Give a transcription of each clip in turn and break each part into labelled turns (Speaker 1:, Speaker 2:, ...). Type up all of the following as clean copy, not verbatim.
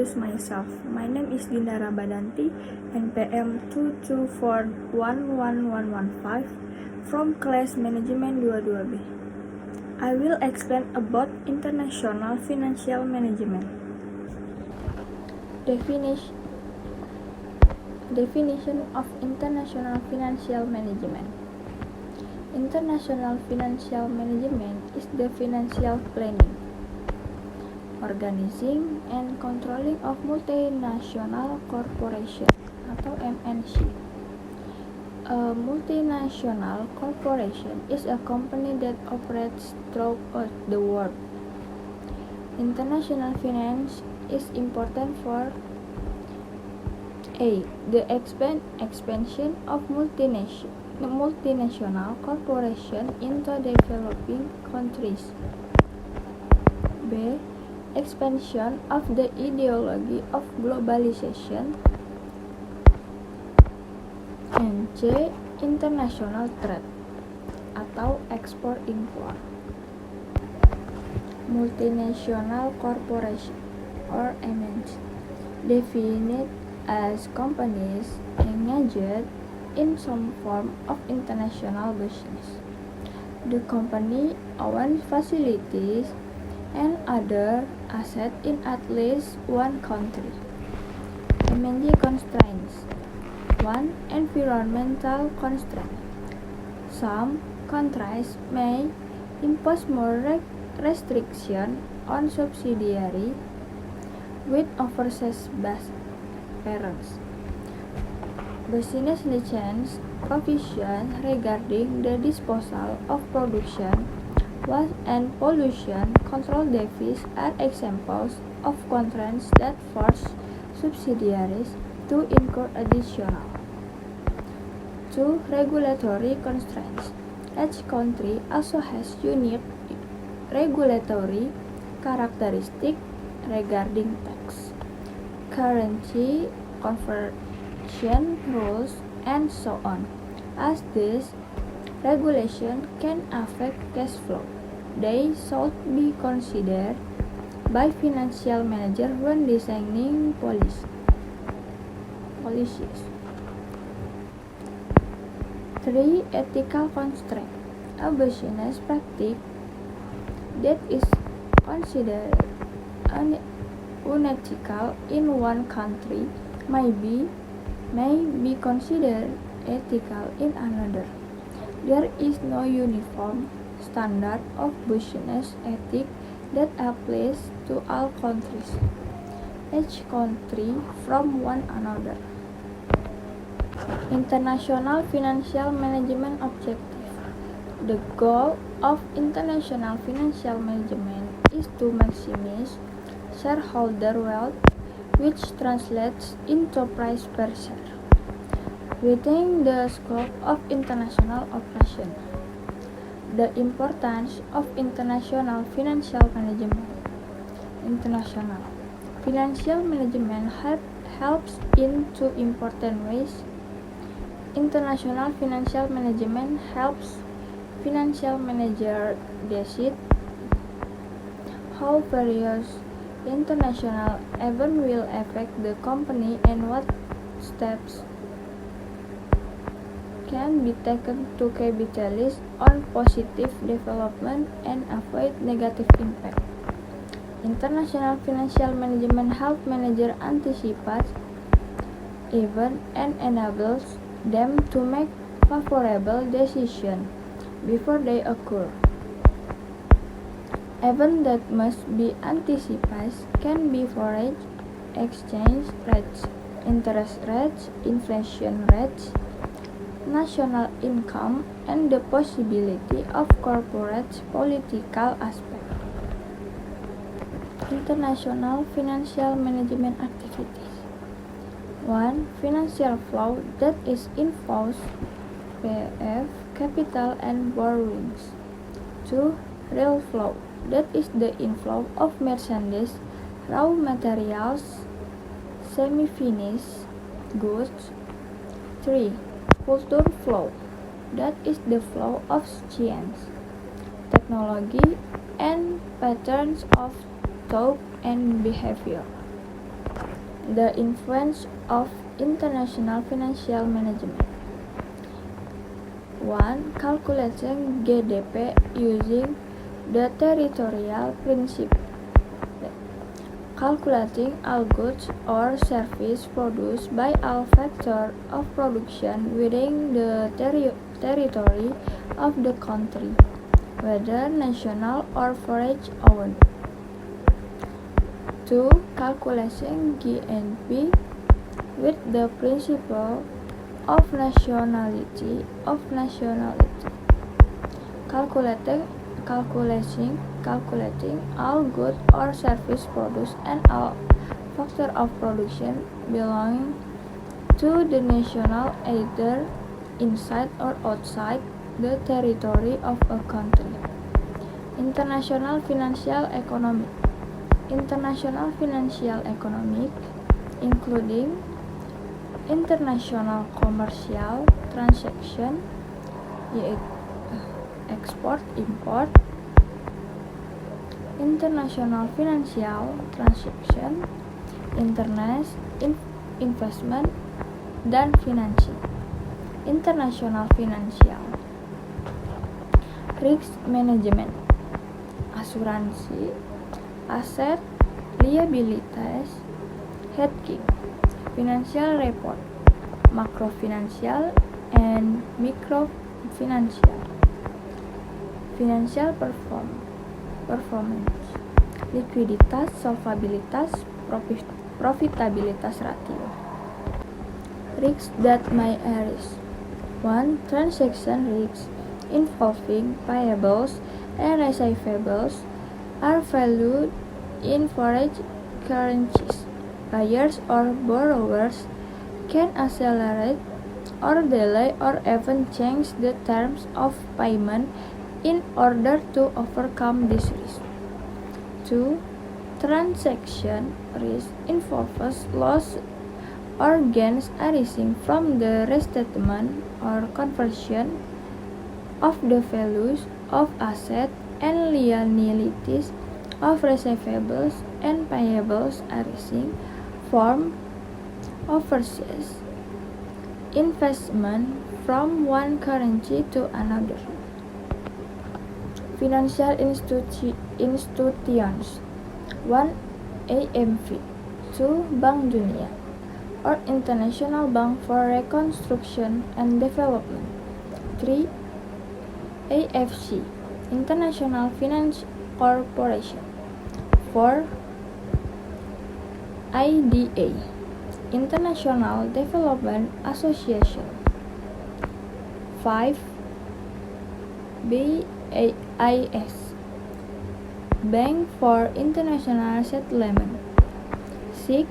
Speaker 1: introduce myself. My name is Dinda Rabadanti, NPM 2241115 from class management 22B. I will explain about international financial management. Definition of international financial management. International financial management is the financial planning, organizing, and controlling of multinational corporation atau MNC. A multinational corporation is a company that operates throughout the world. International finance is important for A. The expansion of multinational corporation into developing countries. B. Expansion of the ideology of globalization. And C. International trade atau export-import. Multinational corporation or MNC defined as companies engaged in some form of international business. The company owns facilities and other assets in at least one country. MNC constraints. 1. Environmental constraint. Some countries may impose more restriction on subsidiary with overseas parents. Business license provisions regarding the disposal of production, waste, and pollution control devices are examples of contracts that force subsidiaries to incur additional. 2. Regulatory constraints. Each country also has unique regulatory characteristics regarding tax, currency conversion rules, and so on. As these regulations can affect cash flow, they should be considered by financial managers when designing policies. 3. Ethical constraint. A business practice that is considered unethical in one country may be considered ethical in another. There is no uniform standard of business ethics that applies to all countries, each country from one another. International financial management objective. The goal of international financial management is to maximize shareholder wealth, which translates into price per share, within the scope of international operation. The importance of international financial management. International financial management helps in two important ways. International financial management helps financial managers decide how various international events will affect the company and what steps can be taken to capitalize on positive development and avoid negative impact. International financial management helps managers anticipate events and enables them to make favorable decisions before they occur. Events that must be anticipated can be foreign exchange rates, interest rates, inflation rates, national income, and the possibility of corporate political aspects. International financial management activities. 1. Financial flow, that is inflows, PF, capital and borrowings. 2. Real flow, that is the inflow of merchandise, raw materials, semi-finished goods. 3. Culture flow, that is the flow of science, technology, and patterns of thought and behavior. The influence of international financial management. 1. Calculating GDP using the territorial principle. Calculating all goods or services produced by all factors of production within the territory of the country, whether national or foreign owned. 2. Calculating GNP with the principle of nationality. Calculating all goods or services produced and all factors of production belonging to the national either inside or outside the territory of a country. International financial economic. International financial economic, including international commercial transaction, export-import, international financial transaction, internet, investment, dan financing. International financial risk management, asuransi, aset, liabilities, hedging, financial report, macrofinancial and microfinancial, financial performance, likuiditas, solvabilitas, profitabilitas ratio. Risks that may arise. 1. Transaction risks involving payables and receivables are valued in foreign currencies. Buyers or borrowers can accelerate or delay or even change the terms of payment in order to overcome this risk. 2. Transaction risk involves loss or gains arising from the restatement or conversion of the values of assets and liabilities of receivables and payables arising from overseas investment from one currency to another. Financial institutions. 1. IMF. 2. Bank Dunia or International Bank for Reconstruction and Development. 3. AFC, International Finance Corporation. 4. IDA, International Development Association. 5. BIS, Bank for International Settlement. 6.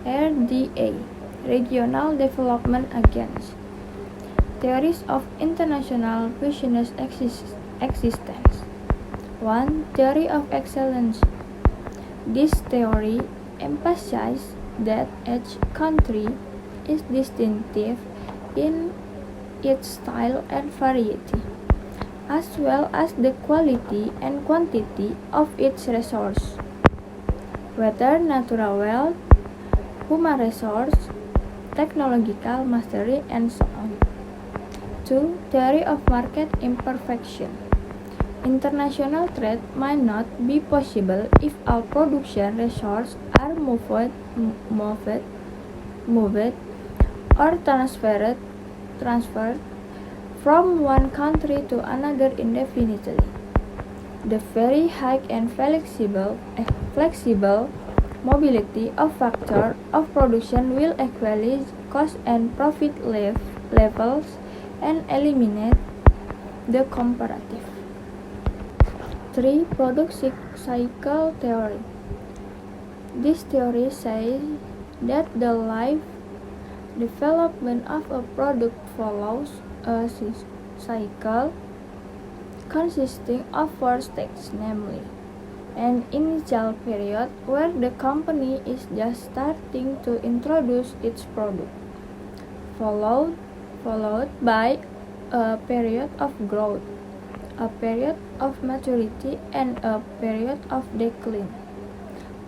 Speaker 1: RDA, Regional Development Agency. Theories of international business existence. 1. Theory of excellence. This theory emphasizes that each country is distinctive in its style and variety, as well as the quality and quantity of its resources, whether natural wealth, human resource, technological mastery, and so on. 2. Theory of market imperfection. International trade might not be possible if all production resources are moved or transferred from one country to another indefinitely. The very high and flexible mobility of factors of production will equalize cost and profit levels and eliminate the comparative. 3. Product cycle theory. This theory says that the life development of a product follows a cycle consisting of 4 stages, namely an initial period where the company is just starting to introduce its product, followed by a period of growth, a period of maturity, and a period of decline.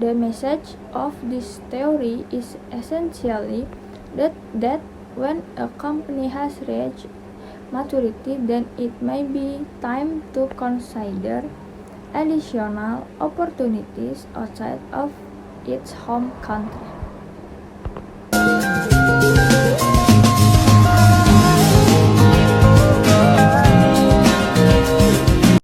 Speaker 1: The message of this theory is essentially that when a company has reached maturity, then it may be time to consider additional opportunities outside of its home country.